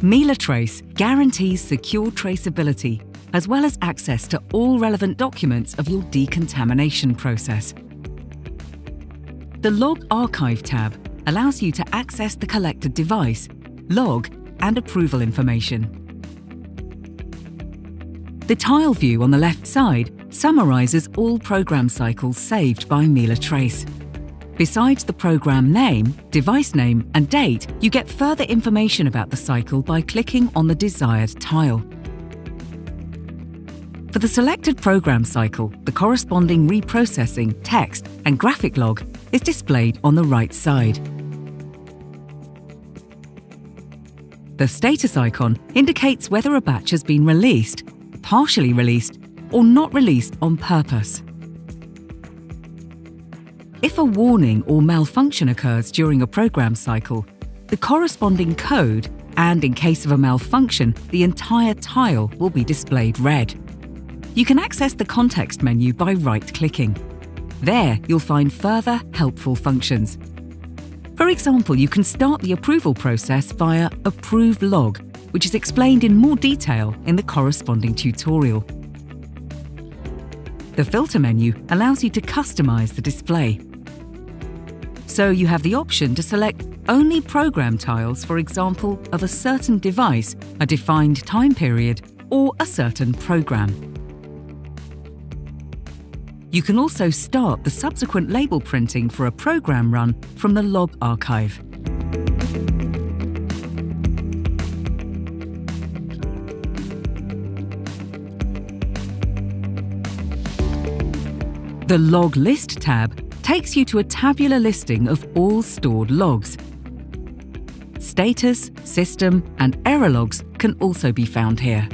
MELAtrace guarantees secure traceability, as well as access to all relevant documents of your decontamination process. The Log Archive tab allows you to access the collected device, log, and approval information. The tile view on the left side summarizes all program cycles saved by MELAtrace. Besides the program name, device name, and date, you get further information about the cycle by clicking on the desired tile. For the selected program cycle, the corresponding reprocessing, text, and graphic log is displayed on the right side. The status icon indicates whether a batch has been released, partially released, or not released on purpose. If a warning or malfunction occurs during a program cycle, the corresponding code, and in case of a malfunction, the entire tile will be displayed red. You can access the context menu by right-clicking. There, you'll find further helpful functions. For example, you can start the approval process via Approve Log, which is explained in more detail in the corresponding tutorial. The filter menu allows you to customize the display. So you have the option to select only program tiles, for example, of a certain device, a defined time period, or a certain program. You can also start the subsequent label printing for a program run from the log archive. The Log List tab takes you to a tabular listing of all stored logs. Status, system, and error logs can also be found here.